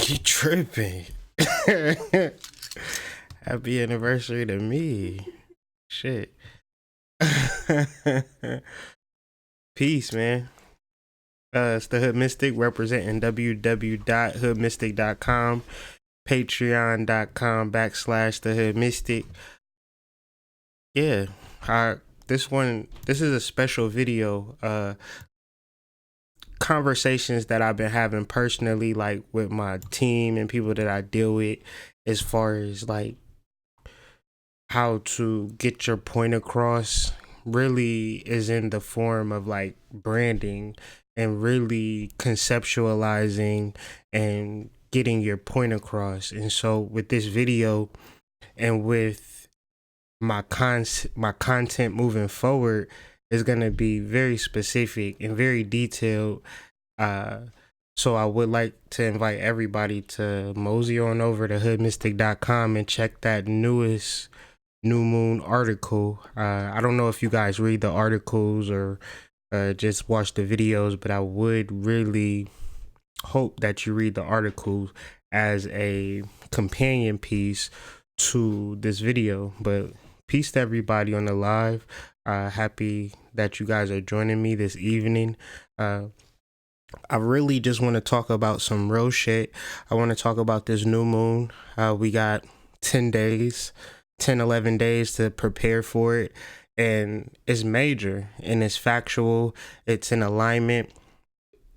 You tripping. Happy anniversary to me. Shit. Peace, man. It's the Hood Mystic representing www.hoodmystic.com, patreon.com/the Hood Mystic. Yeah. This is a special video. Conversations that I've been having personally, like with my team and people that I deal with, as far as like how to get your point across, really is in the form of like branding and really conceptualizing and getting your point across. And so with this video and with my content moving forward is going to be very specific and very detailed. So I would like to invite everybody to mosey on over to hoodmystic.com and check that newest new moon article. I don't know if you guys read the articles or just watch the videos, but I would really hope that you read the articles as a companion piece to this video. But peace to everybody on the live. Happy that you guys are joining me this evening. I really just want to talk about some real shit. I want to talk about this new moon. We got 10 days, 11 days to prepare for it. And it's major and it's factual. It's in alignment.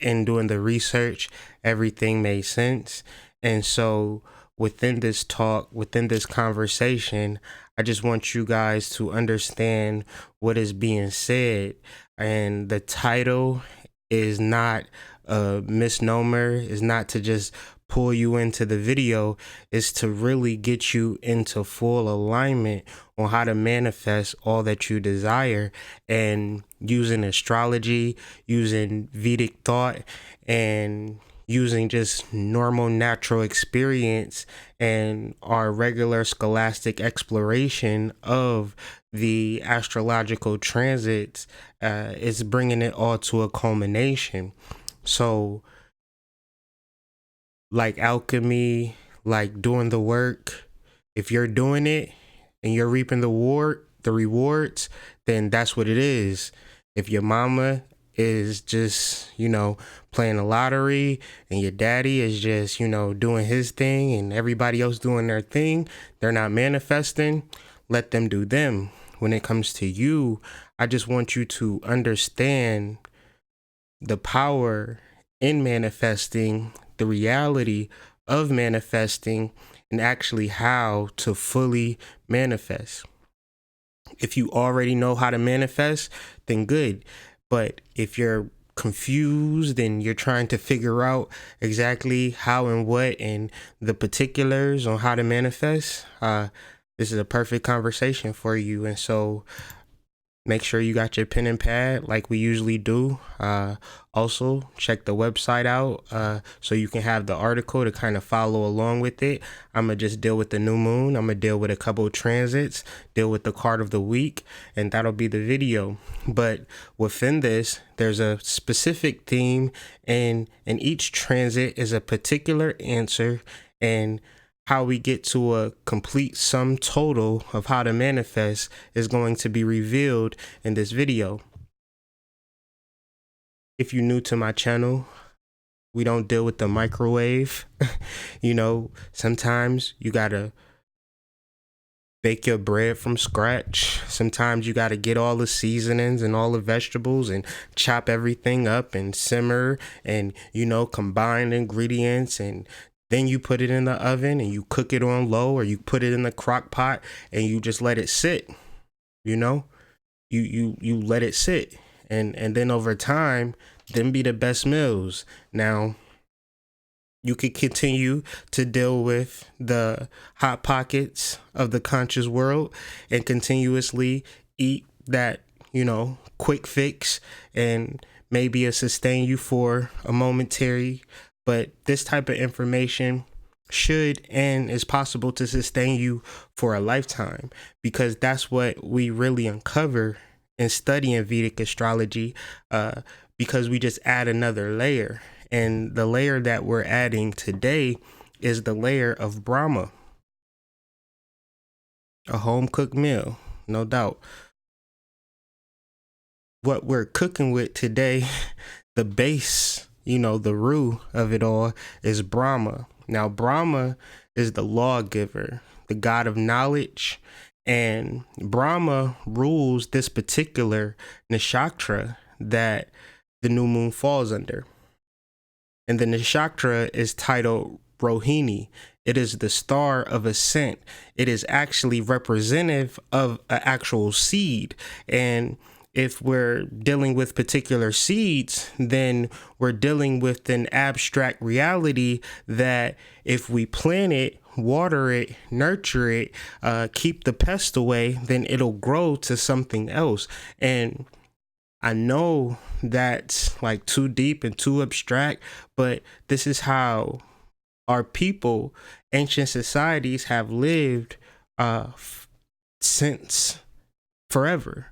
In doing the research, everything made sense. And so within this talk, within this conversation, I just want you guys to understand what is being said. And the title is not a misnomer, is not to just pull you into the video, is to really get you into full alignment on how to manifest all that you desire, and using astrology, using Vedic thought, and using just normal natural experience and our regular scholastic exploration of the astrological transits is bringing it all to a culmination. So like alchemy, like doing the work, if you're doing it and you're reaping the rewards, then that's what it is. If your mama is just, playing the lottery and your daddy is just, doing his thing and everybody else doing their thing, they're not manifesting, let them do them. When it comes to you, I just want you to understand the power in manifesting, the reality of manifesting, and actually how to fully manifest. If you already know how to manifest, then good. But if you're confused and you're trying to figure out exactly how and what and the particulars on how to manifest, this is a perfect conversation for you. And so make sure you got your pen and pad like we usually do. Also, check the website out so you can have the article to kind of follow along with it. I'm going to just deal with the new moon. I'm going to deal with a couple of transits, deal with the card of the week, and that'll be the video. But within this, there's a specific theme, and each transit is a particular answer, and how we get to a complete sum total of how to manifest is going to be revealed in this video. If you're new to my channel, we don't deal with the microwave. Sometimes you gotta bake your bread from scratch. Sometimes you gotta get all the seasonings and all the vegetables and chop everything up and simmer and, combine ingredients, and then you put it in the oven and you cook it on low, or you put it in the crock pot and you just let it sit. You let it sit, and then over time, them be the best meals. Now, you could continue to deal with the hot pockets of the conscious world and continuously eat that, quick fix, and maybe it sustain you for a momentary. But this type of information should and is possible to sustain you for a lifetime, because that's what we really uncover in studying Vedic astrology, because we just add another layer. And the layer that we're adding today is the layer of Brahma, a home cooked meal, no doubt. What we're cooking with today, the base, the root of it all is Brahma. Now, Brahma is the lawgiver, the god of knowledge, and Brahma rules this particular nakshatra that the new moon falls under. And the nakshatra is titled Rohini. It is the star of ascent. It is actually representative of an actual seed. And if we're dealing with particular seeds, then we're dealing with an abstract reality that if we plant it, water it, nurture it, keep the pest away, then it'll grow to something else. And I know that's like too deep and too abstract, but this is how our people, ancient societies have lived since forever.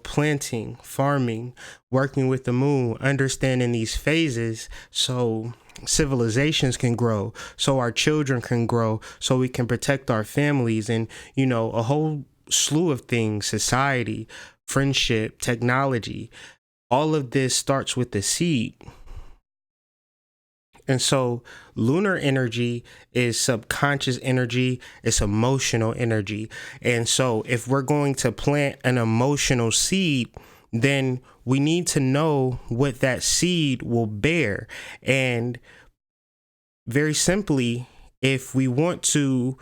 Planting, farming, working with the moon, understanding these phases so civilizations can grow, so our children can grow, so we can protect our families, and, a whole slew of things, society, friendship, technology. All of this starts with the seed. And so lunar energy is subconscious energy, it's emotional energy. And so if we're going to plant an emotional seed, then we need to know what that seed will bear. And very simply, if we want to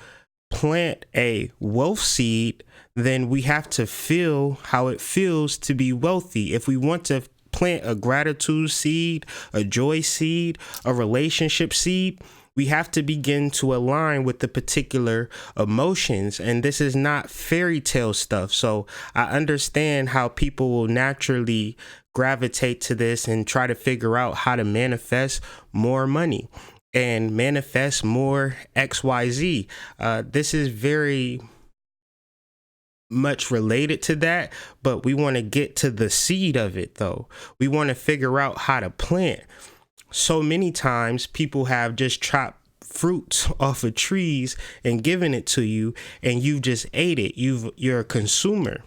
plant a wealth seed, then we have to feel how it feels to be wealthy. If we want to plant a gratitude seed, a joy seed, a relationship seed, we have to begin to align with the particular emotions. And this is not fairy tale stuff. So I understand how people will naturally gravitate to this and try to figure out how to manifest more money and manifest more XYZ. This is very much related to that, but we want to get to the seed of it though. We want to figure out how to plant. So many times people have just chopped fruits off of trees and given it to you, and you just ate it. You're a consumer.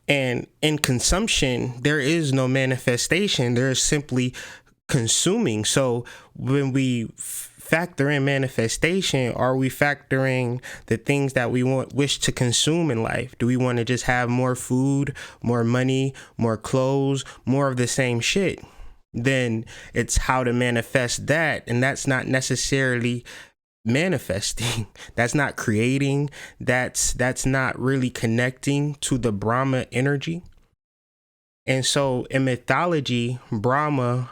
And in consumption, there is no manifestation. There is simply consuming. So when we factor in manifestation, are we factoring the things that we wish to consume in life? Do we want to just have more food, more money, more clothes, more of the same shit? Then it's how to manifest that. And that's not necessarily manifesting. That's not creating. That's not really connecting to the Brahma energy. And so in mythology, Brahma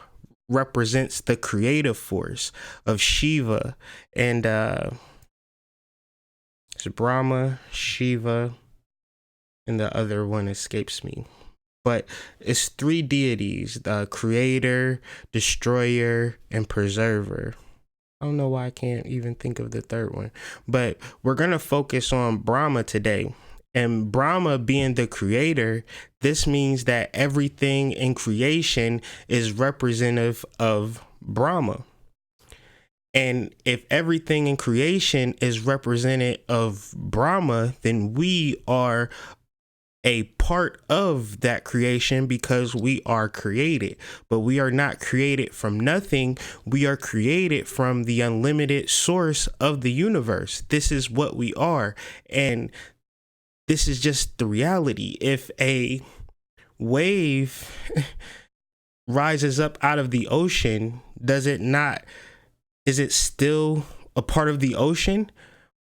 represents the creative force of Shiva, and it's Brahma, Shiva, and the other one escapes me. But it's three deities: the creator, destroyer, and preserver. I don't know why I can't even think of the third one, but we're gonna focus on Brahma today. And Brahma being the creator, this means that everything in creation is representative of Brahma. And if everything in creation is representative of Brahma, then we are a part of that creation because we are created. But we are not created from nothing. We are created from the unlimited source of the universe. This is what we are. And this is just the reality. If a wave rises up out of the ocean, is it still a part of the ocean?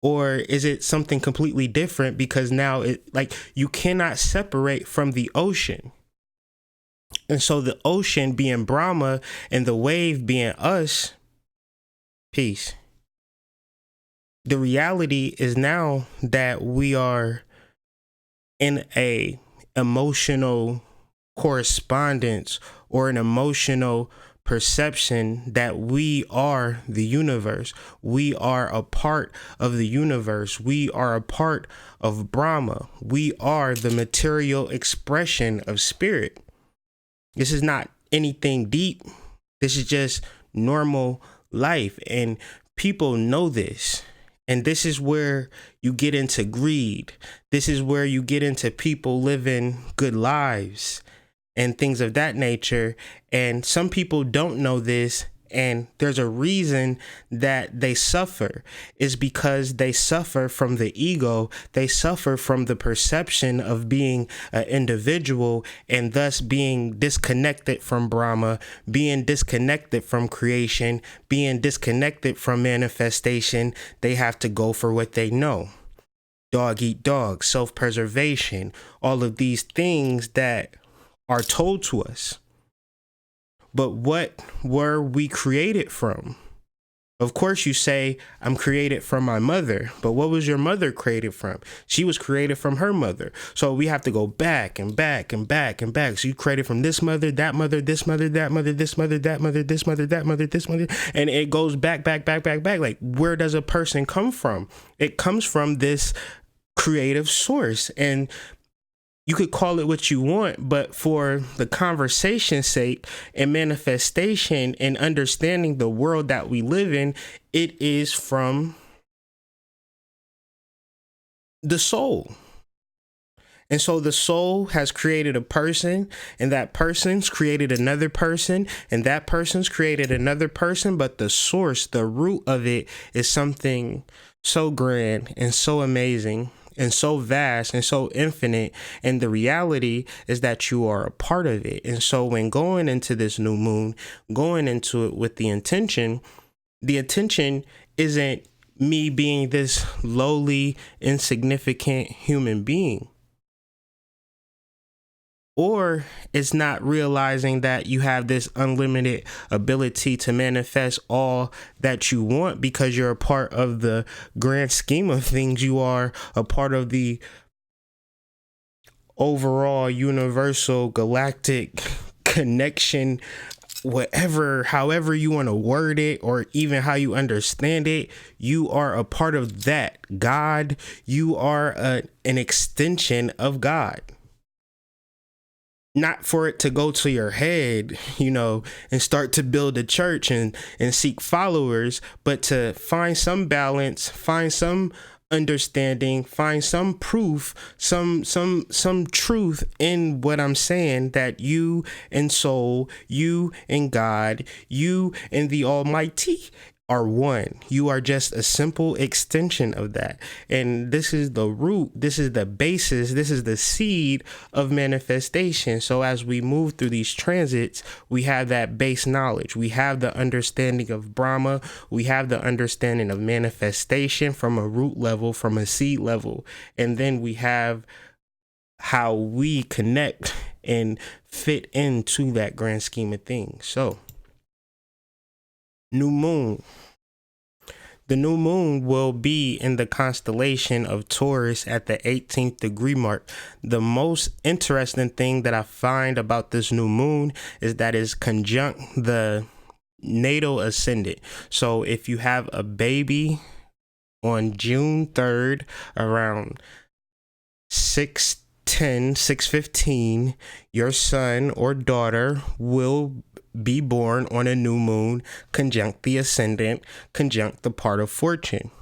Or is it something completely different? Because now you cannot separate from the ocean. And so the ocean being Brahma and the wave being us, peace. The reality is now that we are in a emotional correspondence or an emotional perception that we are the universe. We are a part of the universe. We are a part of Brahma. We are the material expression of spirit. This is not anything deep. This is just normal life. And people know this. And this is where you get into greed. This is where you get into people living good lives and things of that nature. And some people don't know this. And there's a reason that they suffer, is because they suffer from the ego. They suffer from the perception of being an individual and thus being disconnected from Brahma, being disconnected from creation, being disconnected from manifestation. They have to go for what they know. Dog eat dog, self-preservation, all of these things that are told to us. But what were we created from? Of course, you say, I'm created from my mother. But what was your mother created from? She was created from her mother. So we have to go back and back and back and back. So you created from this mother, that mother, this mother, that mother, this mother, that mother, this mother, that mother, this mother. And it goes back. Like, where does a person come from? It comes from this creative source. And you could call it what you want, but for the conversation's sake and manifestation and understanding the world that we live in, it is from the soul. And so the soul has created a person, and that person's created another person, and that person's created another person. But the source, the root of it, is something so grand and so amazing and so vast and so infinite. And the reality is that you are a part of it. And so when going into this new moon, going into it with the intention isn't me being this lowly, insignificant human being. Or it's not realizing that you have this unlimited ability to manifest all that you want because you're a part of the grand scheme of things. You are a part of the overall universal galactic connection, however you want to word it, or even how you understand it. You are a part of that. God, you are an extension of God. Not for it to go to your head, and start to build a church and seek followers, but to find some balance, find some understanding, find some proof, some truth in what I'm saying, that you and soul, you and God, you and the Almighty are one. You are just a simple extension of that. And this is the root, this is the basis, this is the seed of manifestation. So as we move through these transits, we have that base knowledge. We have the understanding of Brahma. We have the understanding of manifestation from a root level, from a seed level. And then we have how we connect and fit into that grand scheme of things. So new moon. The new moon will be in the constellation of Taurus at the 18th degree mark. The most interesting thing that I find about this new moon is that it's conjunct the natal ascendant. So if you have a baby on June 3rd around 6:15, your son or daughter will be born on a new moon, conjunct the ascendant, conjunct the part of fortune.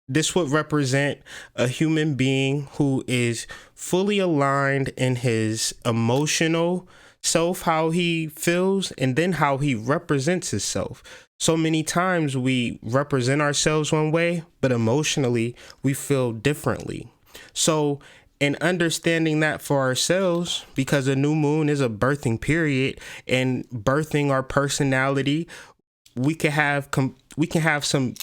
This would represent a human being who is fully aligned in his emotional self, how he feels, and then how he represents himself. So many times we represent ourselves one way, but emotionally we feel differently. So and understanding that for ourselves, because a new moon is a birthing period, and birthing our personality, we can have some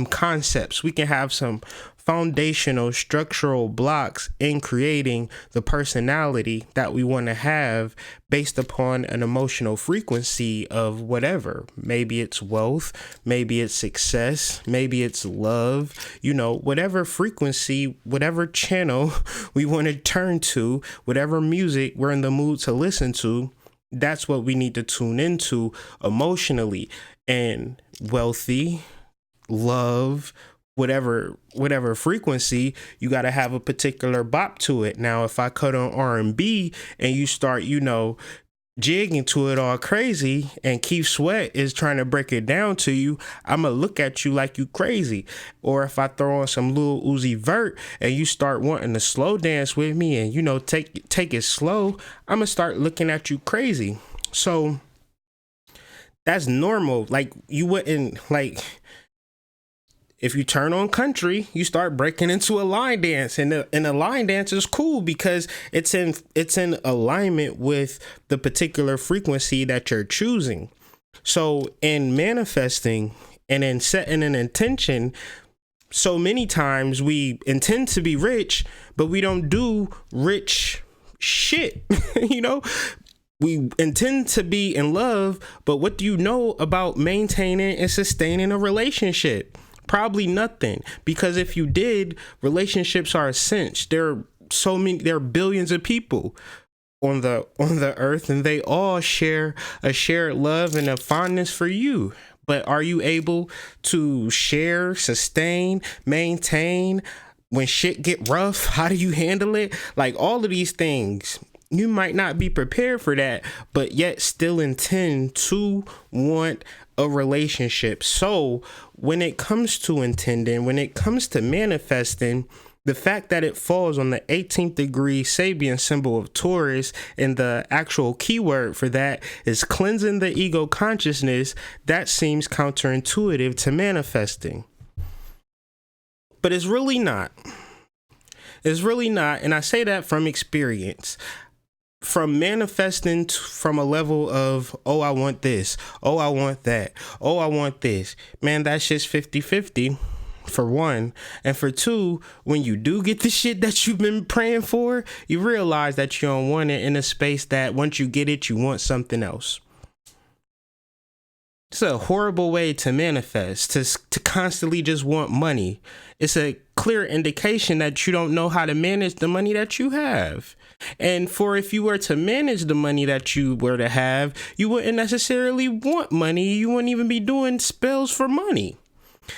concepts, we can have some foundational structural blocks in creating the personality that we want to have based upon an emotional frequency of whatever. Maybe it's wealth, maybe it's success, maybe it's love, whatever frequency, whatever channel we want to turn to, whatever music we're in the mood to listen to. That's what we need to tune into emotionally. And wealthy, love, whatever frequency, you got to have a particular bop to it. Now, if I cut on R&B and you start, jig into it all crazy and Keith Sweat is trying to break it down to you, I'm gonna look at you like you crazy. Or if I throw on some Lil Uzi Vert and you start wanting to slow dance with me and, you know, take it slow, I'm gonna start looking at you crazy. So that's normal. Like, you wouldn't, like, if you turn on country, you start breaking into a line dance, and the line dance is cool because it's in alignment with the particular frequency that you're choosing. So in manifesting and in setting an intention, so many times we intend to be rich, but we don't do rich shit. You know, we intend to be in love, but what do you know about maintaining and sustaining a relationship? Probably nothing, because if you did, relationships are a cinch. There are billions of people on the earth, and they all share a shared love and a fondness for you. But are you able to share, sustain, maintain when shit get rough? How do you handle it? Like, all of these things, you might not be prepared for that, but yet still intend to want a relationship. So when it comes to intending, when it comes to manifesting, the fact that it falls on the 18th degree Sabian symbol of Taurus, and the actual keyword for that is cleansing the ego consciousness, that seems counterintuitive to manifesting. But it's really not. It's really not. And I say that from experience. From manifesting from a level of, oh, I want this, oh, I want that, oh, I want this, man, that shit's 50-50 for one. And for two, when you do get the shit that you've been praying for, you realize that you don't want it in a space that once you get it, you want something else. It's a horrible way to manifest, to constantly just want money. It's a clear indication that you don't know how to manage the money that you have. And for if you were to manage the money that you were to have, you wouldn't necessarily want money. You wouldn't even be doing spells for money.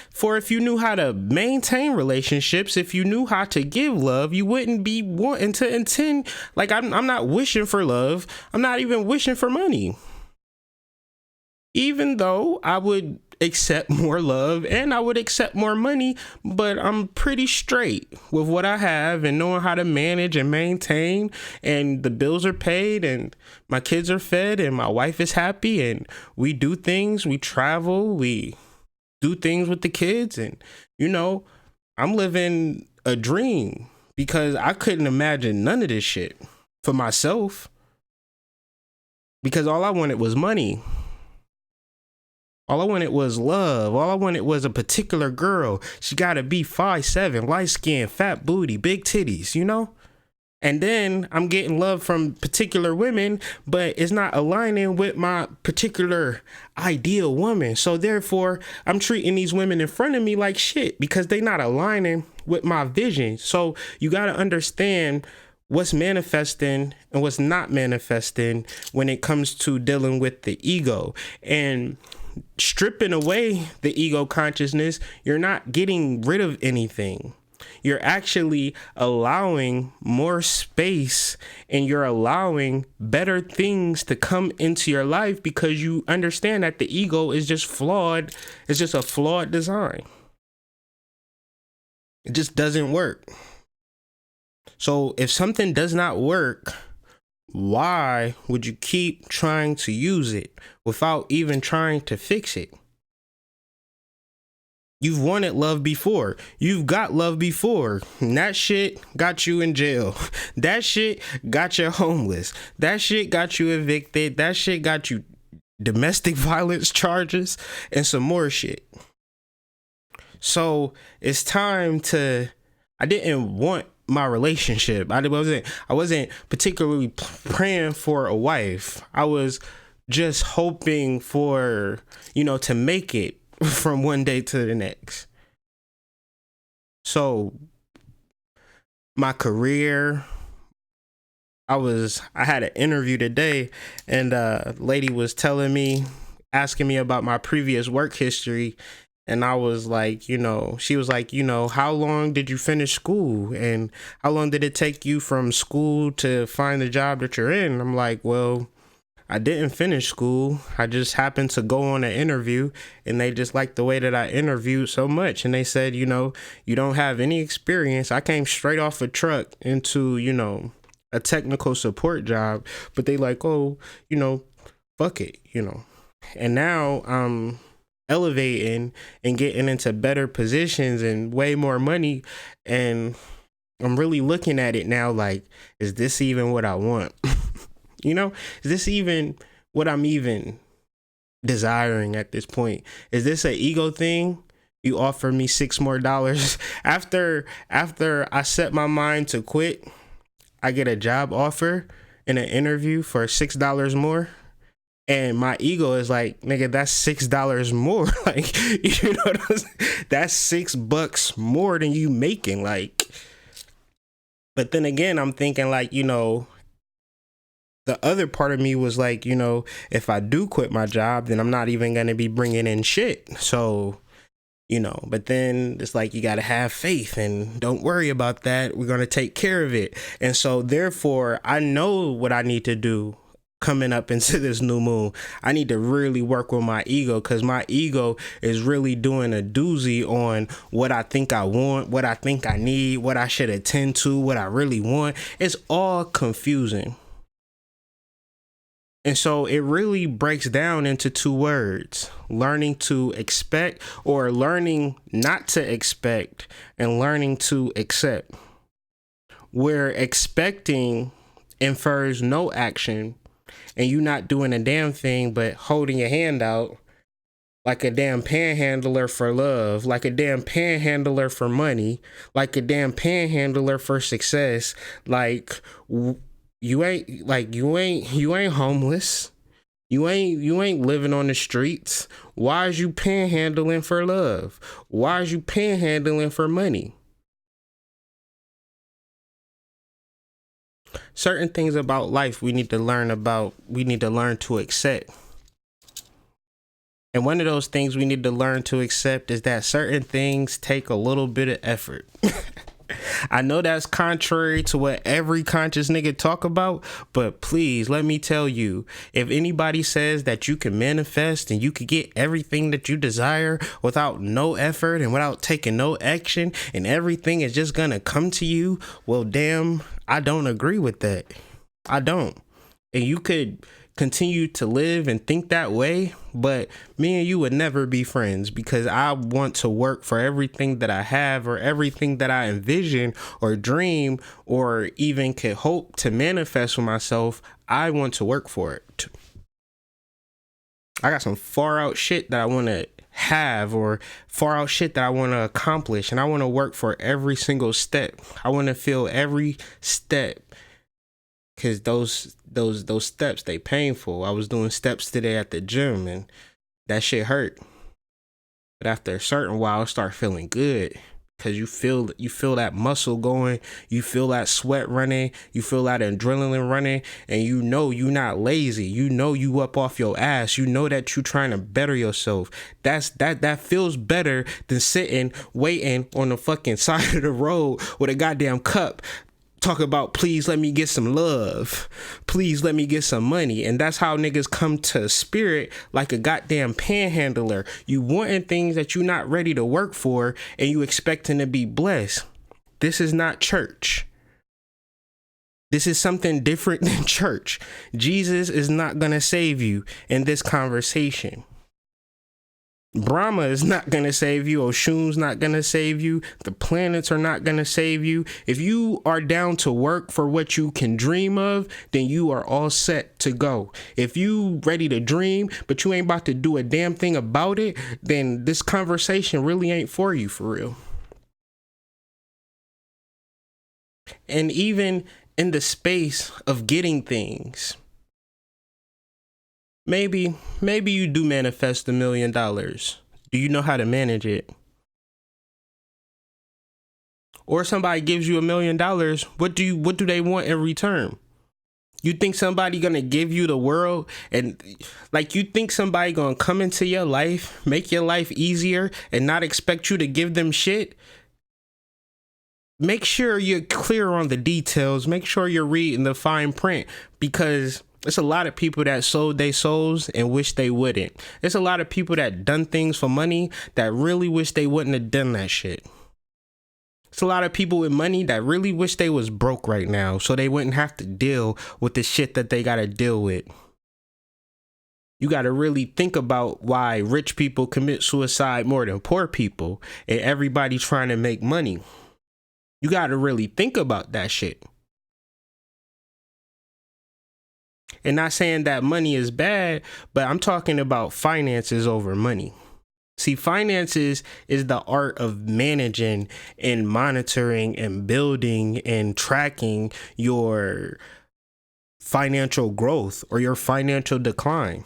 For if you knew how to maintain relationships, if you knew how to give love, you wouldn't be wanting to intend. Like, I'm not wishing for love. I'm not even wishing for money. Even though I would accept more love and I would accept more money, but I'm pretty straight with what I have and knowing how to manage and maintain, and the bills are paid and my kids are fed and my wife is happy, and we do things, we travel, we do things with the kids, and, you know, I'm living a dream because I couldn't imagine none of this shit for myself, because all I wanted was money. All I wanted was love. All I wanted was a particular girl. She gotta be 5'7", light skin, fat booty, big titties, you know? And then I'm getting love from particular women, but it's not aligning with my particular ideal woman. So therefore, I'm treating these women in front of me like shit because they not aligning with my vision. So you gotta understand what's manifesting and what's not manifesting when it comes to dealing with the ego. And stripping away the ego consciousness, you're not getting rid of anything. You're actually allowing more space, and you're allowing better things to come into your life because you understand that the ego is just flawed. It's just a flawed design. It just doesn't work. So if something does not work, why would you keep trying to use it without even trying to fix it? You've wanted love before. You've got love before. And that shit got you in jail. That shit got you homeless. That shit got you evicted. That shit got you domestic violence charges and some more shit. So it's time to, I didn't want my relationship. I wasn't particularly praying for a wife. I was just hoping for, to make it from one day to the next. So my career, I had an interview today, and a lady was asking me about my previous work history. And I was like, she was like, how long did you finish school? And how long did it take you from school to find the job that you're in? I'm like, well, I didn't finish school. I just happened to go on an interview, and they just liked the way that I interviewed so much. And they said, you don't have any experience. I came straight off a truck into, a technical support job, but they like, oh, fuck it, And now I'm elevating and getting into better positions and way more money. And I'm really looking at it now like, is this even what I want? Is this even what I'm even desiring at this point? Is this an ego thing? You offer me $6 more after I set my mind to quit. I get a job offer in an interview for $6 more. And my ego is like, nigga, that's $6 more. Like, what I'm saying? That's $6 more than you making. Like, but then again, I'm thinking like, the other part of me was like, if I do quit my job, then I'm not even going to be bringing in shit. So, but then it's like, you got to have faith and don't worry about that. We're going to take care of it. And so therefore, I know what I need to do coming up into this new moon. I need to really work with my ego, because my ego is really doing a doozy on what I think I want, what I think I need, what I should attend to, what I really want. It's all confusing. And so it really breaks down into two words: learning to expect, or learning not to expect, and learning to accept. Where expecting infers no action, and you not doing a damn thing but holding your hand out like a damn panhandler for love, like a damn panhandler for money, like a damn panhandler for success. Like you ain't homeless. You ain't living on the streets. Why is you panhandling for love? Why is you panhandling for money? Certain things about life we need to learn to accept. And one of those things we need to learn to accept is that certain things take a little bit of effort. I know that's contrary to what every conscious nigga talk about, but please let me tell you, if anybody says that you can manifest and you can get everything that you desire without no effort and without taking no action, and everything is just gonna come to you, well, damn, I don't agree with that. I don't. And you could continue to live and think that way, but me and you would never be friends, because I want to work for everything that I have, or everything that I envision or dream or even could hope to manifest for myself. I want to work for it. I got some far out shit that I want to have, or far out shit that I want to accomplish, and I want to work for every single step. I want to feel every step, because those steps, they painful. I was doing steps today at the gym, and that shit hurt. But after a certain while, it start feeling good, because you feel that muscle going, you feel that sweat running, you feel that adrenaline running, and you not lazy. You up off your ass. You know that you trying to better yourself. That feels better than sitting waiting on the fucking side of the road with a goddamn cup, talk about, please let me get some love, please let me get some money. And that's how niggas come to spirit, like a goddamn panhandler. You wanting things that you're not ready to work for, and you expecting to be blessed. This is not church. This is something different than church. Jesus is not gonna save you in this conversation. Brahma is not going to save you. Oshun's not going to save you. The planets are not going to save you. If you are down to work for what you can dream of, then you are all set to go. If you ready to dream, but you ain't about to do a damn thing about it, then this conversation really ain't for you, for real. And even in the space of getting things, Maybe you do manifest $1 million. Do you know how to manage it? Or somebody gives you $1 million, what do they want in return? You think somebody gonna give you the world, and like, you think somebody gonna come into your life, make your life easier, and not expect you to give them shit? Make sure you're clear on the details. Make sure you're reading the fine print, because It's a lot of people that sold their souls and wish they wouldn't. It's a lot of people that done things for money that really wish they wouldn't have done that shit. It's a lot of people with money that really wish they was broke right now so they wouldn't have to deal with the shit that they gotta deal with. You gotta really think about why rich people commit suicide more than poor people and everybody trying to make money. You gotta really think about that shit. And not saying that money is bad, but I'm talking about finances over money. See, finances is the art of managing and monitoring and building and tracking your financial growth or your financial decline.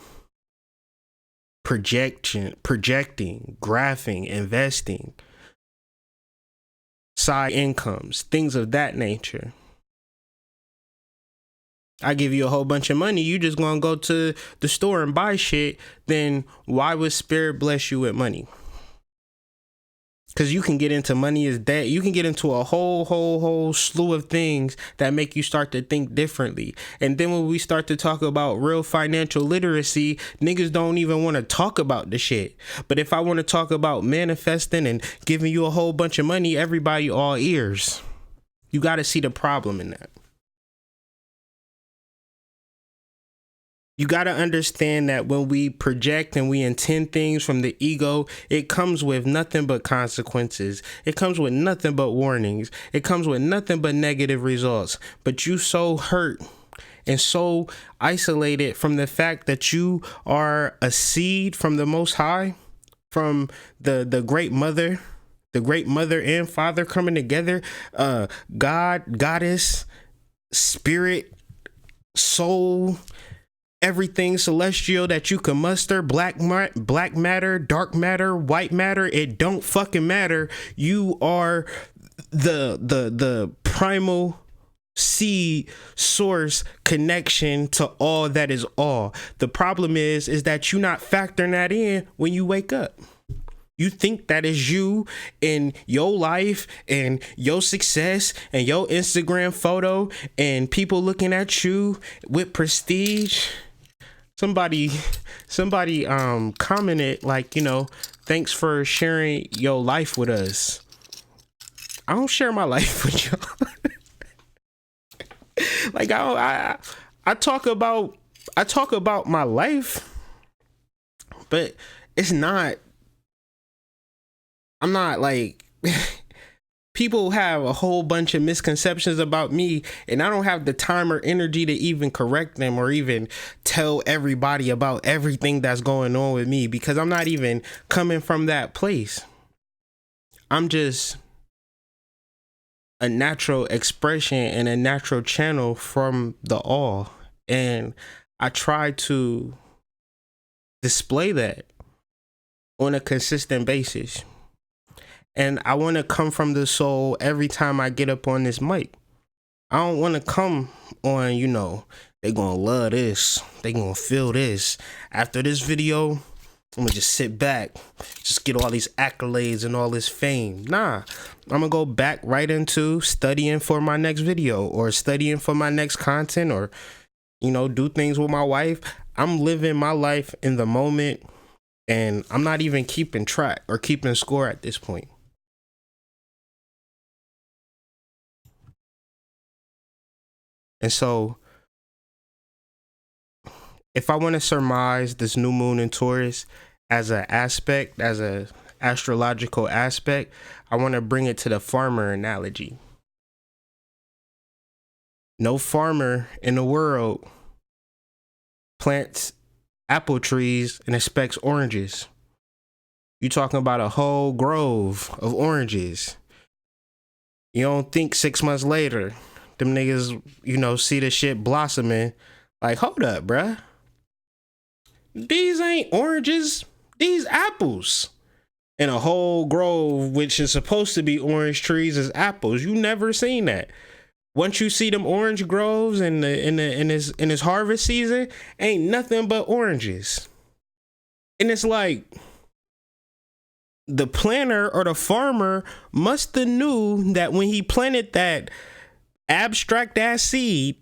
Projecting, graphing, investing, side incomes, things of that nature. I give you a whole bunch of money, you just gonna go to the store and buy shit, then why would spirit bless you with money? Because you can get into money is that you can get into a whole slew of things that make you start to think differently. And then when we start to talk about real financial literacy, niggas don't even want to talk about the shit. But if I want to talk about manifesting and giving you a whole bunch of money, everybody all ears. You got to see the problem in that. You got to understand that when we project and we intend things from the ego, it comes with nothing but consequences. It comes with nothing but warnings. It comes with nothing but negative results. But you so hurt and so isolated from the fact that you are a seed from the Most High, from the great mother and father coming together, God, goddess, spirit, soul, everything celestial that you can muster, black matter, dark matter, white matter, it don't fucking matter. You are the primal seed source connection to all that is all. The problem is that you're not factoring that in when you wake up. You think that is you in your life and your success and your Instagram photo and people looking at you with prestige. Somebody commented like, thanks for sharing your life with us. I don't share my life with y'all. Like I talk about my life, but I'm not like people have a whole bunch of misconceptions about me, and I don't have the time or energy to even correct them or even tell everybody about everything that's going on with me, because I'm not even coming from that place. I'm just a natural expression and a natural channel from the all. And I try to display that on a consistent basis. And I want to come from the soul every time I get up on this mic. I don't want to come on, they gonna love this, they gonna feel this. After this video, I'm gonna just sit back, just get all these accolades and all this fame. Nah, I'm gonna go back right into studying for my next video or studying for my next content, or, do things with my wife. I'm living my life in the moment, and I'm not even keeping track or keeping score at this point. And so, if I want to surmise this new moon in Taurus as an aspect, as a astrological aspect, I want to bring it to the farmer analogy. No farmer in the world plants apple trees and expects oranges. You talking about a whole grove of oranges. You don't think 6 months later them niggas, see the shit blossoming. Like, hold up, bruh. These ain't oranges. These apples. And a whole grove, which is supposed to be orange trees, is apples. You never seen that. Once you see them orange groves in this harvest season, ain't nothing but oranges. And it's like, the planter or the farmer must have knew that when he planted that abstract ass seed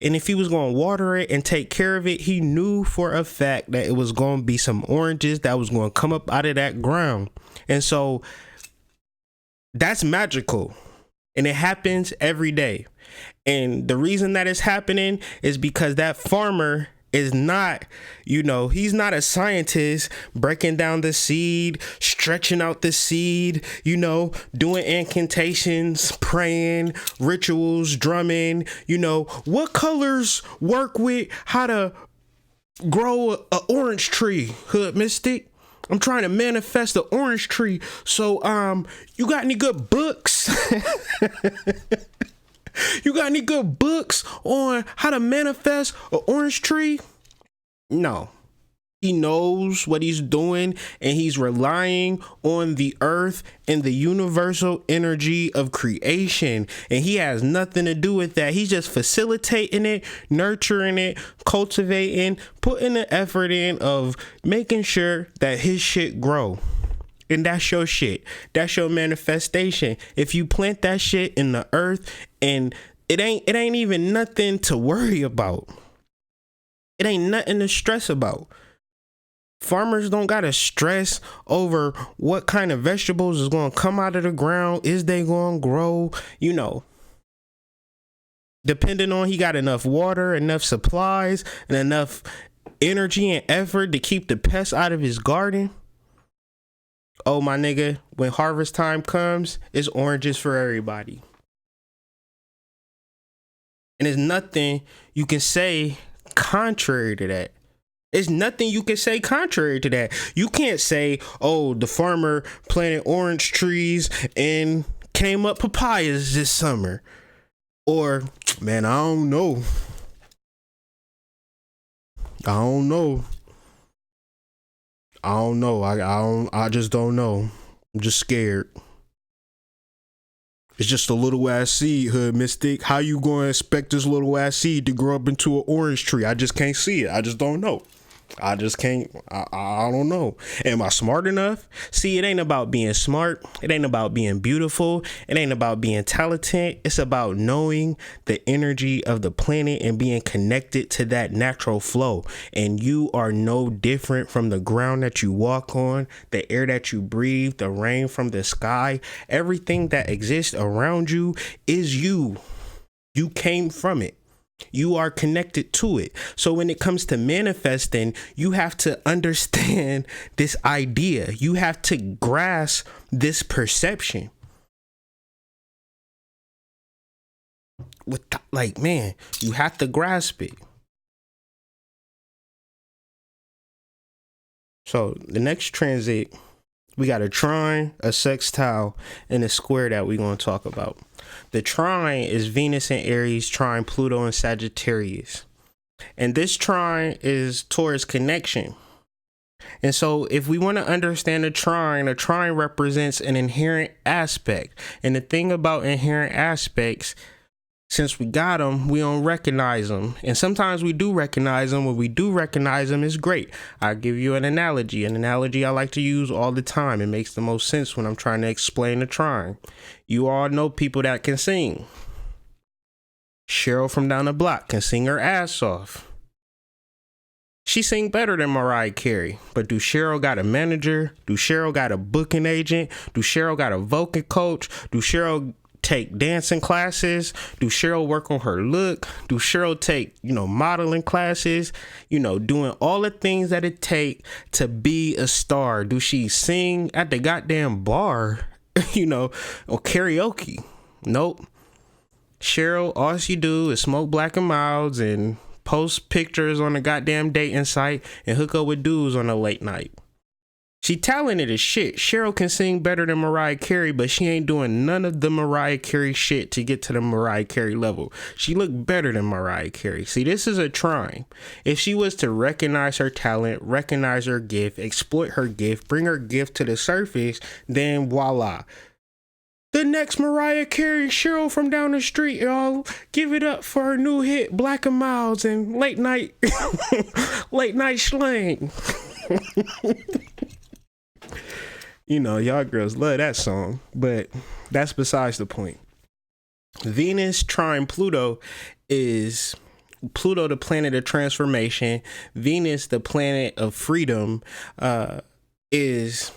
And if he was going to water it and take care of it, he knew for a fact that it was going to be some oranges that was going to come up out of that ground. And so that's magical. And it happens every day. And the reason that it's happening is because that farmer is not, he's not a scientist breaking down the seed, stretching out the seed, doing incantations, praying, rituals, drumming, what colors work with how to grow an orange tree, Hood Mystic? I'm trying to manifest the orange tree. So, you got any good books? You got any good books on how to manifest an orange tree? No. He knows what he's doing, and he's relying on the earth and the universal energy of creation. And he has nothing to do with that. He's just facilitating it, nurturing it, cultivating, putting the effort in of making sure that his shit grow. And that's your shit. That's your manifestation. If you plant that shit in the earth, and it ain't even nothing to worry about. It ain't nothing to stress about. Farmers don't gotta stress over what kind of vegetables is gonna come out of the ground. Is they gonna grow? Depending on he got enough water, enough supplies, and enough energy and effort to keep the pests out of his garden. Oh, my nigga, when harvest time comes, it's oranges for everybody. And there's nothing you can say contrary to that. There's nothing you can say contrary to that. You can't say, oh, the farmer planted orange trees and came up papayas this summer. Or, man, I don't know. I just don't know. I'm just scared. It's just a little ass seed, Hood Mystic. How you gonna expect this little ass seed to grow up into an orange tree? I just can't see it. I just don't know. I just can't. I don't know. Am I smart enough? See, it ain't about being smart. It ain't about being beautiful. It ain't about being talented. It's about knowing the energy of the planet and being connected to that natural flow. And you are no different from the ground that you walk on, the air that you breathe, the rain from the sky. Everything that exists around you is you. You came from it. You are connected to it. So when it comes to manifesting, you have to understand this idea. You have to grasp this perception. You have to grasp it. So the next transit, we got a trine, a sextile, and a square that we're going to talk about. The trine is Venus and Aries, trine Pluto and Sagittarius. And this trine is Taurus connection. And so if we want to understand a trine represents an inherent aspect. And the thing about inherent aspects, since we got them, we don't recognize them. And sometimes we do recognize them. When we do recognize them, it's great. I'll give you an analogy I like to use all the time. It makes the most sense when I'm trying to explain a trine. You all know people that can sing. Cheryl from down the block can sing her ass off. She sing better than Mariah Carey. But do Cheryl got a manager? Do Cheryl got a booking agent? Do Cheryl got a vocal coach? Do Cheryl take dancing classes? Do Cheryl work on her look? Do Cheryl take, modeling classes? Doing all the things that it take to be a star? Do she sing at the goddamn bar, or karaoke? Nope. Cheryl, all she do is smoke Black and Milds and post pictures on the goddamn dating site and hook up with dudes on a late night. She talented as shit. Cheryl can sing better than Mariah Carey, but she ain't doing none of the Mariah Carey shit to get to the Mariah Carey level. She looked better than Mariah Carey. See, this is a trine. If she was to recognize her talent, recognize her gift, exploit her gift, bring her gift to the surface, then voila. The next Mariah Carey, Cheryl from down the street, y'all. Give it up for her new hit, Black and Milds and late night slang. Y'all girls love that song, but that's besides the point. Venus trine Pluto is Pluto, the planet of transformation, Venus, the planet of freedom, is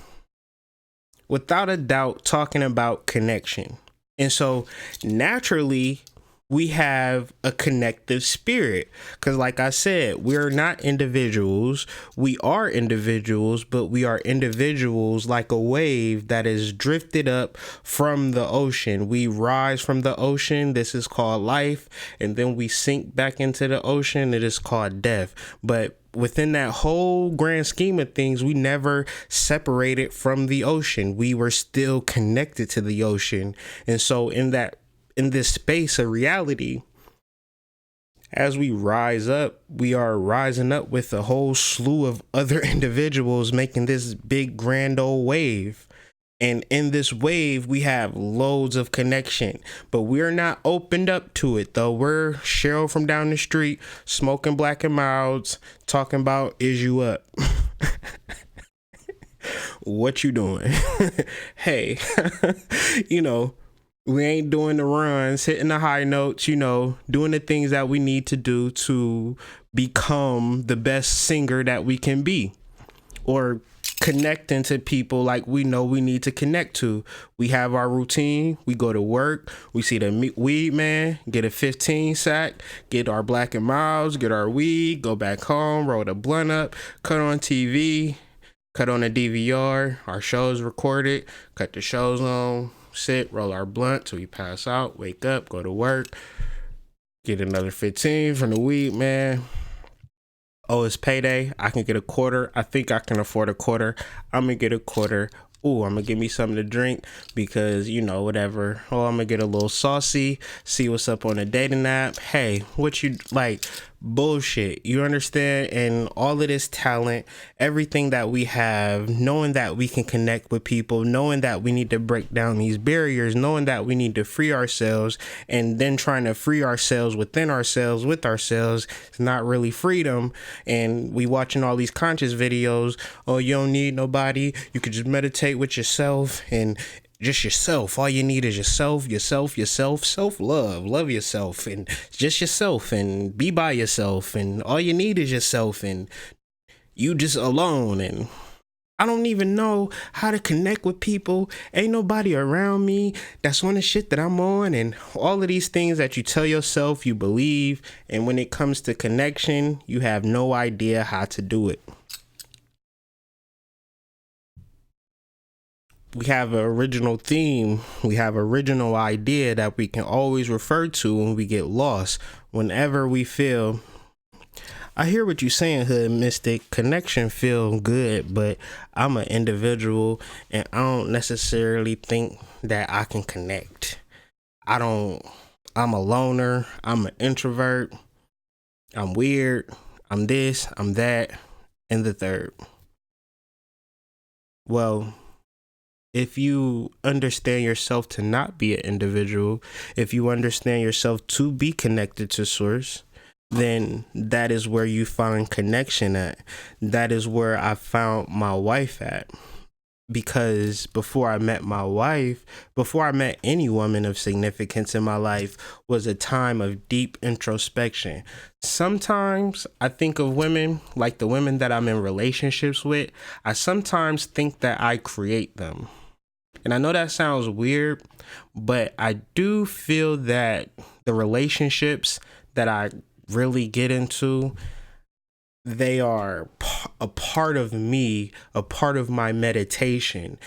without a doubt talking about connection. And so naturally, we have a connective spirit, because like I said, we're not individuals. We are individuals, but we are individuals like a wave that is drifted up from the ocean. We rise from the ocean. This is called life. And then we sink back into the ocean. It is called death. But within that whole grand scheme of things, we never separated from the ocean. We were still connected to the ocean. And so in this space of reality, as we rise up, we are rising up with a whole slew of other individuals making this big grand old wave. And in this wave, we have loads of connection, but we're not opened up to it though. We're Cheryl from down the street, smoking Black and Milds, talking about, is you up? What you doing? Hey, we ain't doing the runs, hitting the high notes, doing the things that we need to do to become the best singer that we can be, or connecting to people like we know we need to connect to. We have our routine. We go to work. We see the weed man, get a 15 sack, get our Black and Milds, get our weed, go back home, roll the blunt up, cut on TV, cut on a DVR. Our show's recorded, cut the shows on, sit, roll our blunt till we pass out, wake up, go to work, get another 15 from the weed man. Oh, it's payday. I can get a quarter. I think I can afford a quarter. I'm gonna get a quarter. Ooh, I'm gonna give me something to drink because, whatever. Oh, I'm gonna get a little saucy, see what's up on a dating app. Hey, what you like? Bullshit. You understand? And all of this talent, everything that we have, knowing that we can connect with people, knowing that we need to break down these barriers, knowing that we need to free ourselves, and then trying to free ourselves within ourselves with ourselves, it's not really freedom. And we watching all these conscious videos. Oh, you don't need nobody. You could just meditate with yourself and just yourself. All you need is yourself, self-love, love yourself, and just yourself, and be by yourself, and all you need is yourself, and you just alone. And I don't even know how to connect with people. Ain't nobody around me that's on the shit that I'm on, and all of these things that you tell yourself you believe, and when it comes to connection, you have no idea how to do it. We have an original theme. We have an original idea that we can always refer to when we get lost. Whenever we feel, I hear what you're saying, Hood Mystic. Connection feel good, but I'm an individual and I don't necessarily think that I can connect. I'm a loner. I'm an introvert. I'm weird. I'm this, I'm that, and the third. Well, if you understand yourself to not be an individual, if you understand yourself to be connected to source, then that is where you find connection at. That is where I found my wife at. Because before I met my wife, before I met any woman of significance in my life, was a time of deep introspection. Sometimes I think of women like the women that I'm in relationships with. I sometimes think that I create them. And I know that sounds weird, but I do feel that the relationships that I really get into, they are a part of me, a part of my meditation.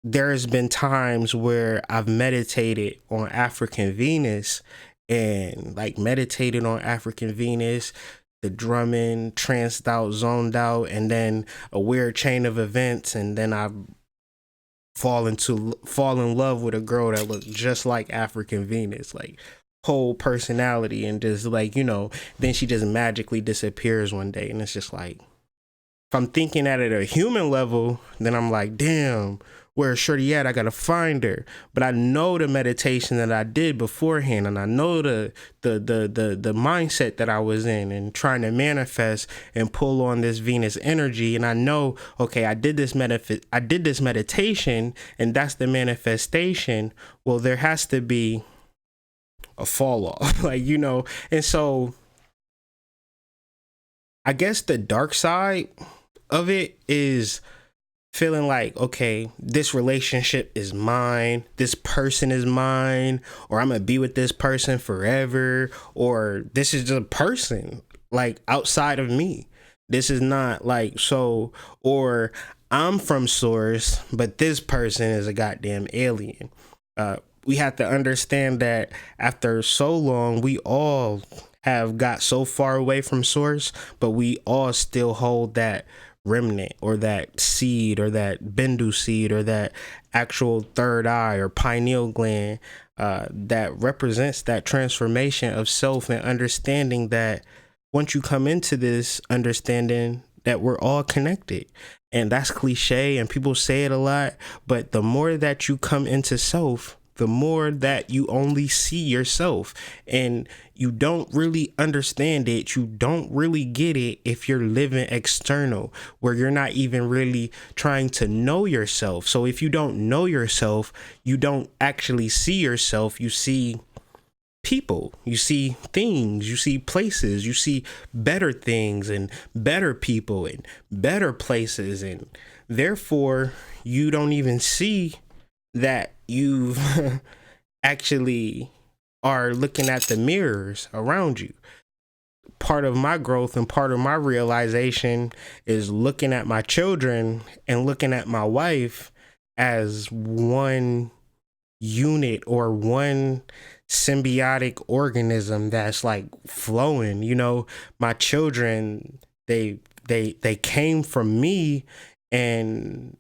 There has been times where I've meditated on African Venus and meditated on African Venus, the drumming, tranced out, zoned out, and then a weird chain of events. And then I fall in love with a girl that looked just like African Venus, whole personality, and just then she just magically disappears one day. And it's just if I'm thinking at a human level, then I'm like, damn, where's Shorty at? I gotta find her. But I know the meditation that I did beforehand, and I know the mindset that I was in and trying to manifest and pull on this Venus energy. And I know, okay, I did this meditation, and that's the manifestation. Well, there has to be a fall off. Like, and so I guess the dark side of it is feeling like, okay, this relationship is mine, this person is mine, or I'm gonna be with this person forever, or this is just a person like outside of me. This is not like, so, or I'm from source, but this person is a goddamn alien. We have to understand that after so long, we all have got so far away from source, but we all still hold that remnant or that seed or that Bendu seed or that actual third eye or pineal gland that represents that transformation of self, and understanding that once you come into this understanding that we're all connected. And that's cliche and people say it a lot, but the more that you come into self, the more that you only see yourself, and you don't really understand it. You don't really get it if you're living external, where you're not even really trying to know yourself. So if you don't know yourself, you don't actually see yourself. You see people, you see things, you see places, you see better things and better people and better places, and therefore you don't even see that you've actually are looking at the mirrors around you. Part of my growth and part of my realization is looking at my children and looking at my wife as one unit or one symbiotic organism that's like flowing. My children, they came from me, and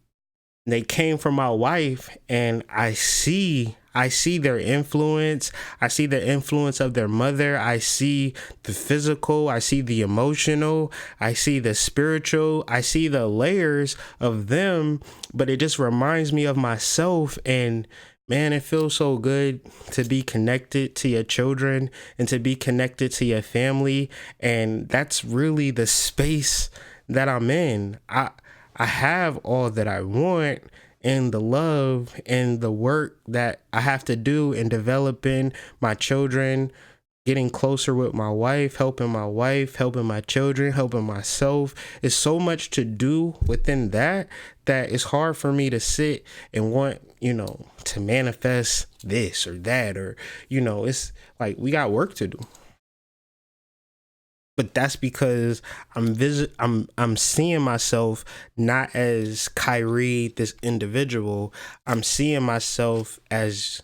they came from my wife, and I see their influence. I see the influence of their mother. I see the physical. I see the emotional. I see the spiritual. I see the layers of them, but it just reminds me of myself. And man, it feels so good to be connected to your children and to be connected to your family. And that's really the space that I'm in. I have all that I want, and the love and the work that I have to do in developing my children, getting closer with my wife, helping my children, helping myself. Is so much to do within that it's hard for me to sit and want, to manifest this or that, or, it's like we got work to do. But that's because I'm seeing myself not as Kyrie, this individual. I'm seeing myself as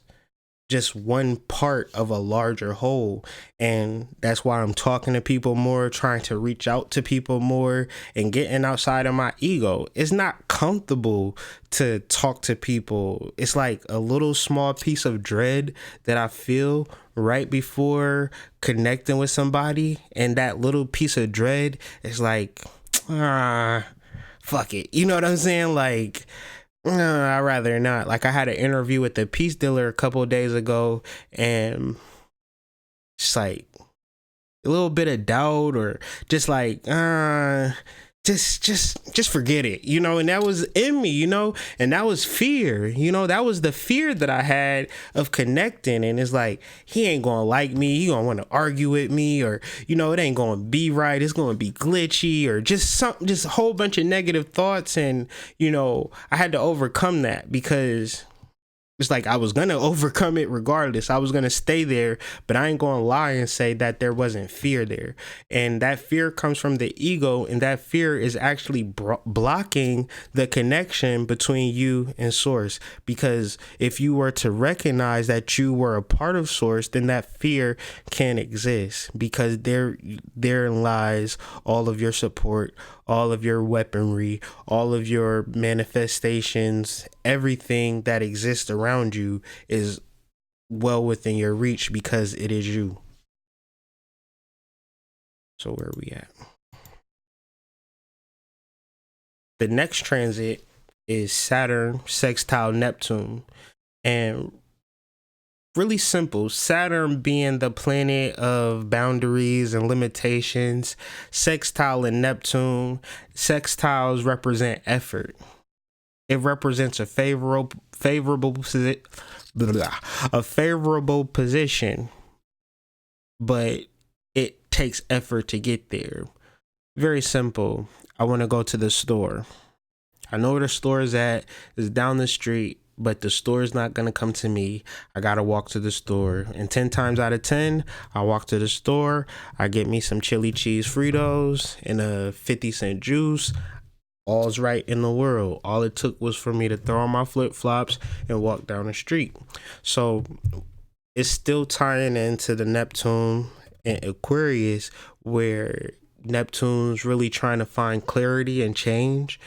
just one part of a larger whole. And that's why I'm talking to people more, trying to reach out to people more, and getting outside of my ego. It's not comfortable to talk to people. It's like a little small piece of dread that I feel right before connecting with somebody. And that little piece of dread is like, fuck it. You know what I'm saying? Like, I'd rather not. Like, I had an interview with the peace dealer a couple of days ago, and it's like a little bit of doubt, or just like, just forget it, and that was in me, and that was fear, that was the fear that I had of connecting. And it's like, he ain't gonna like me, he gonna want to argue with me, or it ain't gonna be right, it's gonna be glitchy, or just a whole bunch of negative thoughts. And I had to overcome that, because it's like I was going to overcome it regardless. I was going to stay there, but I ain't going to lie and say that there wasn't fear there. And that fear comes from the ego, and that fear is actually blocking the connection between you and source. Because if you were to recognize that you were a part of source, then that fear can't exist, because therein lies all of your support, all of your weaponry, all of your manifestations. Everything that exists around you is well within your reach, because it is you. So where are we at? The next transit is Saturn sextile Neptune. And really simple. Saturn being the planet of boundaries and limitations. Sextile and Neptune. Sextiles represent effort. It represents a favorable position. but it takes effort to get there. Very simple. I want to go to the store. I know where the store is at. It's down the street, but the store is not going to come to me. I got to walk to the store. And 10 times out of 10, I walk to the store. I get me some chili cheese Fritos and a 50-cent juice. All's right in the world. All it took was for me to throw on my flip-flops and walk down the street. So it's still tying into the Neptune and Aquarius, where Neptune's really trying to find clarity and change.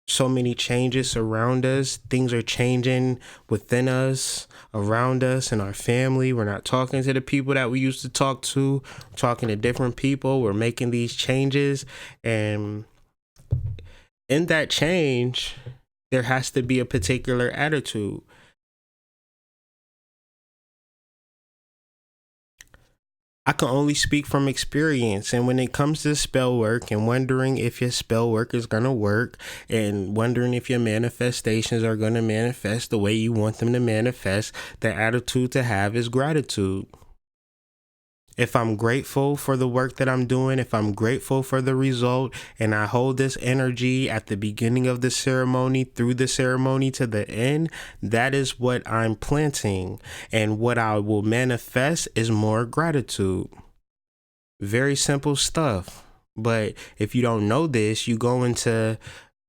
So many changes around us. Things are changing within us, around us, and our family. We're not talking to the people that we used to talk to. We're talking to different people. We're making these changes. And in that change, there has to be a particular attitude. I can only speak from experience, and when it comes to spell work and wondering if your spell work is going to work and wondering if your manifestations are going to manifest the way you want them to manifest, the attitude to have is gratitude. If I'm grateful for the work that I'm doing, if I'm grateful for the result, and I hold this energy at the beginning of the ceremony, through the ceremony to the end, that is what I'm planting. And what I will manifest is more gratitude. Very simple stuff. But if you don't know this, you go into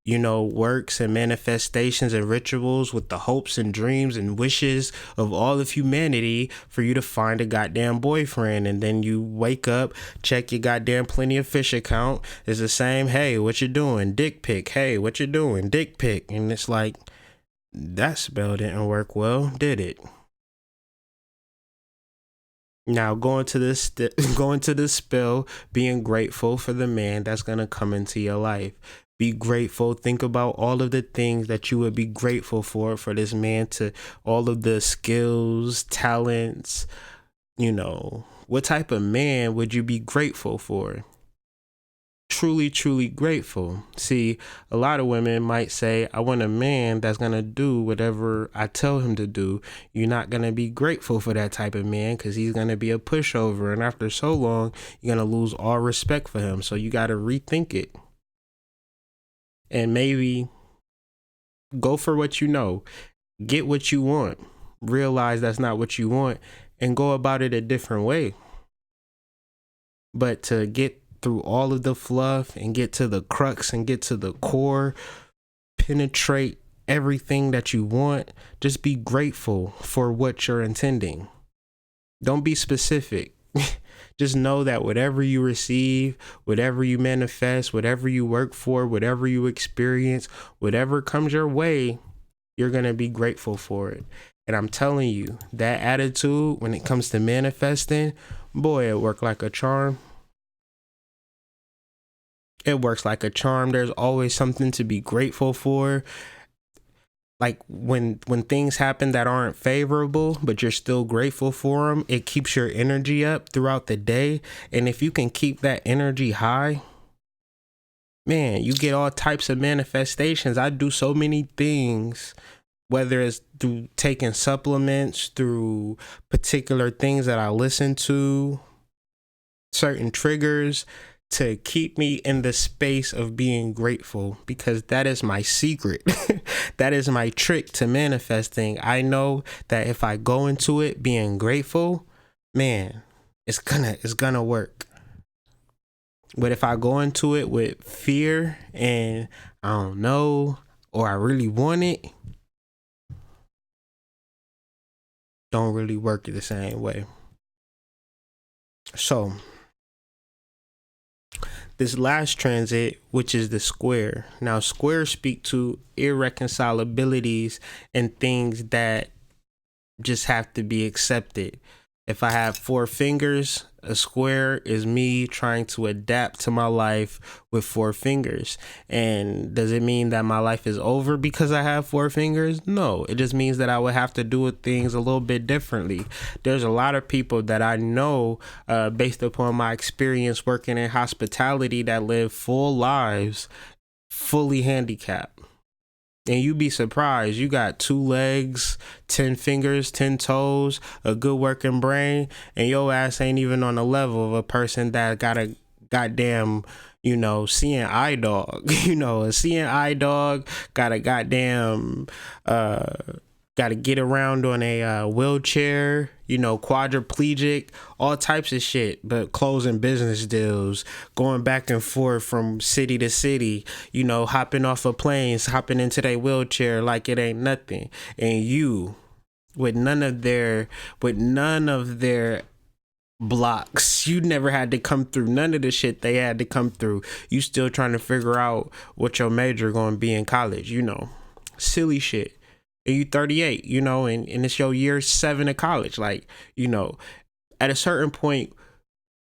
works and manifestations and rituals with the hopes and dreams and wishes of all of humanity for you to find a goddamn boyfriend. And then you wake up, check your goddamn Plenty of Fish account. It's the same, hey, what you doing? Dick pic. Hey, what you doing? Dick pic. And it's like, that spell didn't work well, did it? Now going to this spell, being grateful for the man that's gonna come into your life. Be grateful. Think about all of the things that you would be grateful for this man, to all of the skills, talents. What type of man would you be grateful for? Truly, truly grateful. See, a lot of women might say, I want a man that's going to do whatever I tell him to do. You're not going to be grateful for that type of man because he's going to be a pushover. And after so long, you're going to lose all respect for him. So you got to rethink it. And maybe go for what you know. Get what you want. Realize that's not what you want and go about it a different way. But to get through all of the fluff and get to the crux and get to the core, penetrate everything that you want, just be grateful for what you're intending. Don't be specific. Just know that whatever you receive, whatever you manifest, whatever you work for, whatever you experience, whatever comes your way, you're going to be grateful for it. And I'm telling you, that attitude when it comes to manifesting, boy, it works like a charm. It works like a charm. There's always something to be grateful for. Like when things happen that aren't favorable, but you're still grateful for them, it keeps your energy up throughout the day. And if you can keep that energy high, man, you get all types of manifestations. I do so many things, whether it's through taking supplements, through particular things that I listen to, certain triggers, to keep me in the space of being grateful, because that is my secret. That is my trick to manifesting. I know that if I go into it being grateful, man, it's gonna work. But if I go into it with fear and I don't know, or I really want it, don't really work the same way. So this last transit, which is the square. Now, squares speak to irreconcilabilities and things that just have to be accepted. If I have 4 fingers, a square is me trying to adapt to my life with 4 fingers. And does it mean that my life is over because I have 4 fingers? No, it just means that I would have to do things a little bit differently. There's a lot of people that I know, based upon my experience working in hospitality, that live full lives, fully handicapped. And you be surprised. You got 2 legs, 10 fingers, 10 toes, a good working brain, and your ass ain't even on the level of a person that got a goddamn, seeing eye dog. A seeing eye dog got a goddamn got to get around on a wheelchair, quadriplegic, all types of shit, but closing business deals, going back and forth from city to city, hopping off of planes, hopping into their wheelchair like it ain't nothing. And you, with none of their blocks, you never had to come through none of the shit they had to come through. You still trying to figure out what your major going to be in college, silly shit. And you 38, and it's your year 7 of college. Like, at a certain point,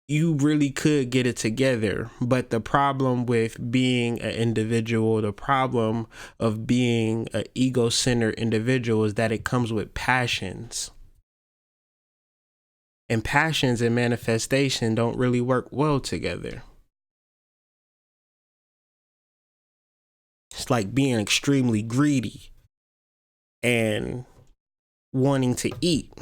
you really could get it together. But the problem with being an individual, the problem of being an ego-centered individual is that it comes with passions. And passions and manifestation don't really work well together. It's like being extremely greedy and wanting to eat.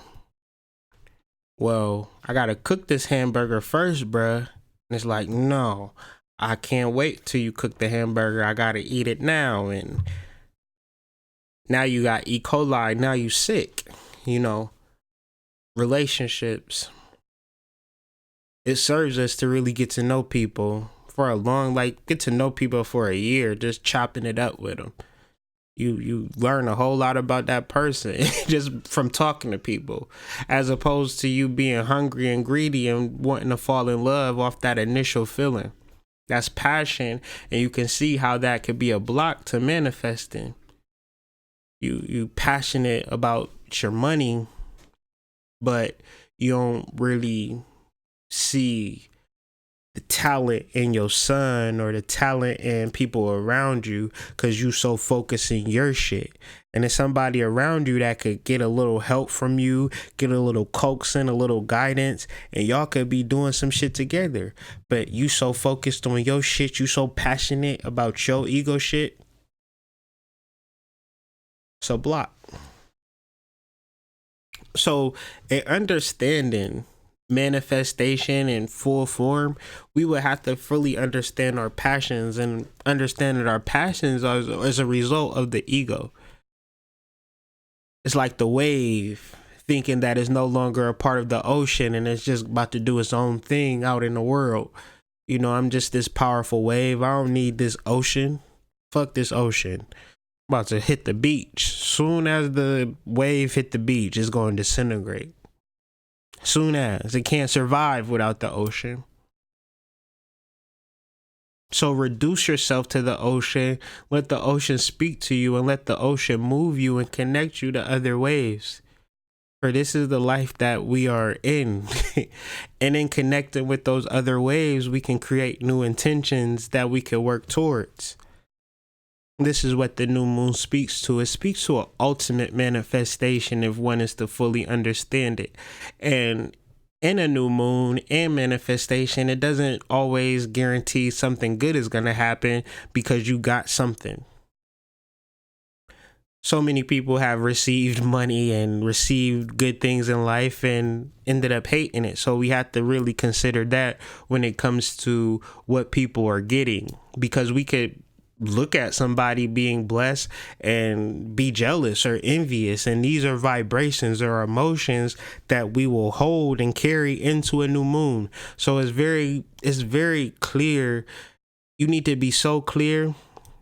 Well, I gotta cook this hamburger first, bruh. And it's like, no, I can't wait till you cook the hamburger. I gotta eat it now. And now you got E. coli. Now you sick. Relationships. It serves us to really get to know people for a long, get to know people for a year, just chopping it up with them. You learn a whole lot about that person just from talking to people, as opposed to you being hungry and greedy and wanting to fall in love off that initial feeling. That's passion, and you can see how that could be a block to manifesting. You passionate about your money, but you don't really see the talent in your son or the talent in people around you because you so focused in your shit. And there's somebody around you that could get a little help from you, get a little coaxing, a little guidance, and y'all could be doing some shit together. But you so focused on your shit, you so passionate about your ego shit. So block. So an understanding manifestation in full form, we would have to fully understand our passions and understand that our passions are as a result of the ego. It's like the wave thinking that it's no longer a part of the ocean and it's just about to do its own thing out in the world. I'm just this powerful wave. I don't need this ocean. Fuck this ocean. I'm about to hit the beach. Soon as the wave hit the beach, it's going to disintegrate. Soon as it can't survive without the ocean. So reduce yourself to the ocean, let the ocean speak to you, and let the ocean move you and connect you to other waves. For this is the life that we are in. And in connecting with those other waves, we can create new intentions that we can work towards. This is what the new moon speaks to. It speaks to an ultimate manifestation if one is to fully understand it. And in a new moon and manifestation, it doesn't always guarantee something good is going to happen because you got something. So many people have received money and received good things in life and ended up hating it. So we have to really consider that when it comes to what people are getting, because we could look at somebody being blessed and be jealous or envious, and these are vibrations or emotions that we will hold and carry into a new moon. So it's very clear. You need to be so clear,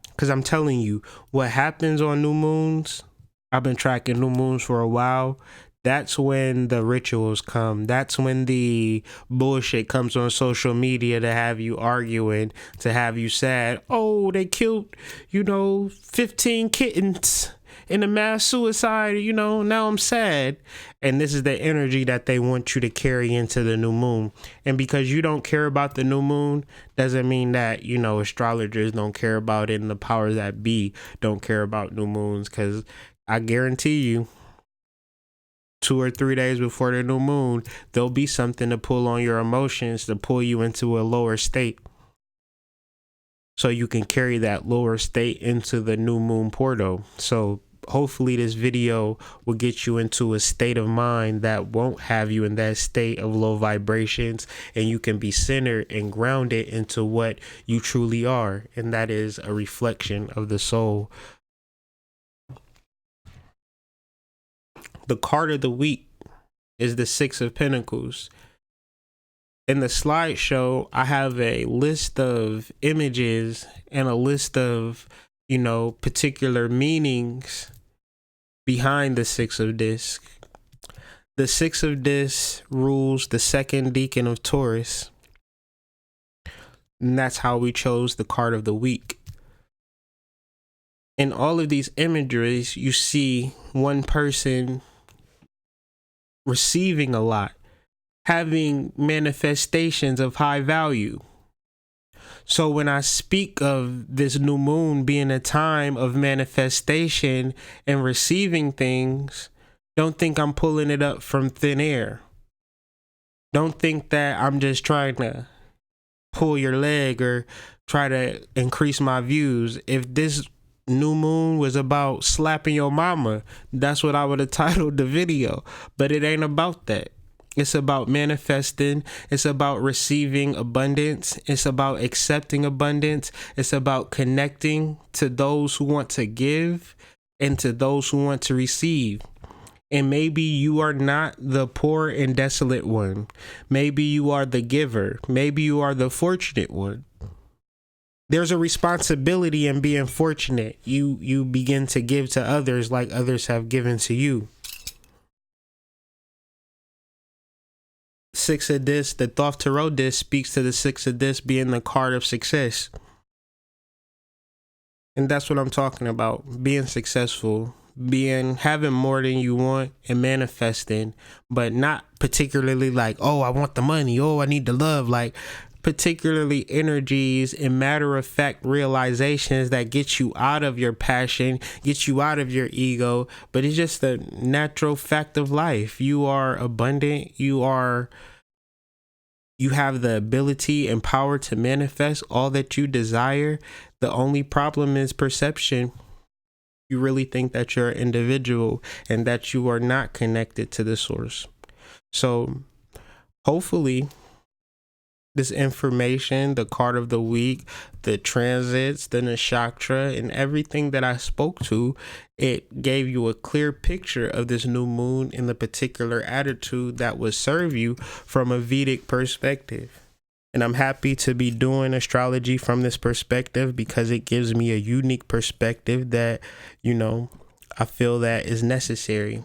because I'm telling you what happens on new moons. I've been tracking new moons for a while. That's when the rituals come. That's when the bullshit comes on social media to have you arguing, to have you sad. Oh, they killed, 15 kittens in a mass suicide, now I'm sad. And this is the energy that they want you to carry into the new moon. And because you don't care about the new moon, doesn't mean that, astrologers don't care about it and the powers that be don't care about new moons. Because I guarantee you, 2 or 3 days before the new moon, there'll be something to pull on your emotions, to pull you into a lower state. so you can carry that lower state into the new moon portal. So hopefully this video will get you into a state of mind that won't have you in that state of low vibrations, and you can be centered and grounded into what you truly are, and that is a reflection of the soul. The card of the week is the Six of Pentacles. In the slideshow, I have a list of images and a list of, particular meanings behind the Six of Discs. The Six of Discs rules the second decan of Taurus, and that's how we chose the card of the week. In all of these imageries, you see one person receiving a lot, having manifestations of high value. So when I speak of this new moon being a time of manifestation and receiving things, don't think I'm pulling it up from thin air. Don't think that I'm just trying to pull your leg or try to increase my views. If this new moon was about slapping your mama, that's what I would have titled the video. But it ain't about that. It's about manifesting. It's about receiving abundance. It's about accepting abundance. It's about connecting to those who want to give and to those who want to receive. And maybe you are not the poor and desolate one. Maybe you are the giver. Maybe you are the fortunate one. There's a responsibility in being fortunate. You begin to give to others like others have given to you. Six of Discs, the Thoth Tarot disc speaks to the Six of Discs being the card of success. And that's what I'm talking about. Being successful, having more than you want and manifesting, but not particularly like, oh, I want the money. Oh, I need the love. Like particularly energies and matter of fact realizations that get you out of your passion, get you out of your ego. But it's just a natural fact of life. You are abundant. You have the ability and power to manifest all that you desire. The only problem is perception. You really think that you're an individual and that you are not connected to the source. So hopefully this information, the card of the week, the transits, the nakshatra, and everything that I spoke to, it gave you a clear picture of this new moon and the particular attitude that would serve you from a Vedic perspective. And I'm happy to be doing astrology from this perspective because it gives me a unique perspective that, I feel that is necessary.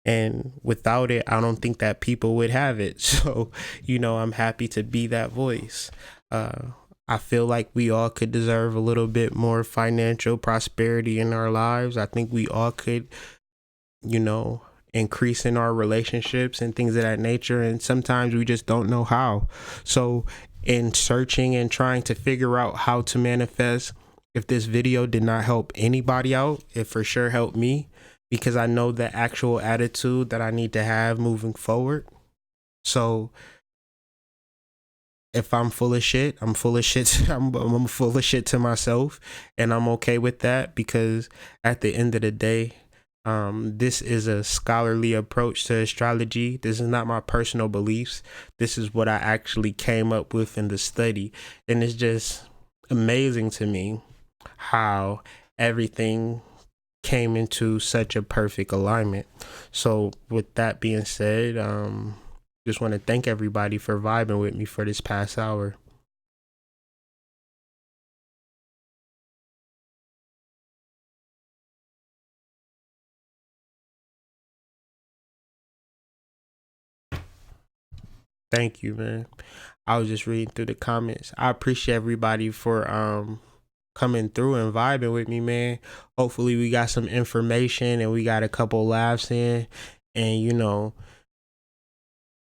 And without it, I don't think that people would have it. So, I'm happy to be that voice. I feel like we all could deserve a little bit more financial prosperity in our lives. I think we all could, increase in our relationships and things of that nature. And sometimes we just don't know how. So in searching and trying to figure out how to manifest, if this video did not help anybody out, it for sure helped me. Because I know the actual attitude that I need to have moving forward. So if I'm full of shit, I'm full of shit. I'm full of shit to myself, and I'm okay with that because at the end of the day, this is a scholarly approach to astrology. This is not my personal beliefs. This is what I actually came up with in the study, and it's just amazing to me how everything came into such a perfect alignment. So with that being said, just want to thank everybody for vibing with me for this past hour. Thank you, man. I was just reading through the comments. I appreciate everybody for coming through and vibing with me, man. Hopefully we got some information and we got a couple laughs in, and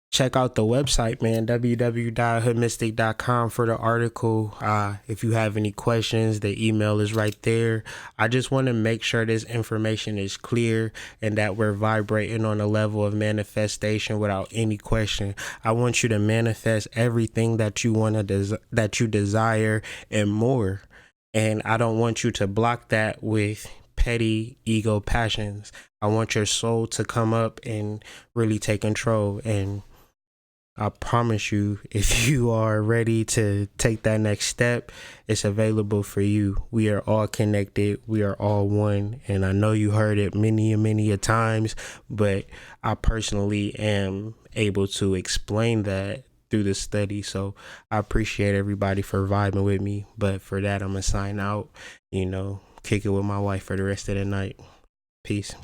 check out the website, man, www.hoodmystic.com for the article. If you have any questions, the email is right there. I just want to make sure this information is clear and that we're vibrating on a level of manifestation without any question. I want you to manifest everything that you want to that you desire and more. And I don't want you to block that with petty ego passions. I want your soul to come up and really take control. And I promise you, if you are ready to take that next step, it's available for you. We are all connected. We are all one. And I know you heard it many and many a times, but I personally am able to explain that through the study. So I appreciate everybody for vibing with me. But for that, I'm going to sign out, kick it with my wife for the rest of the night. Peace.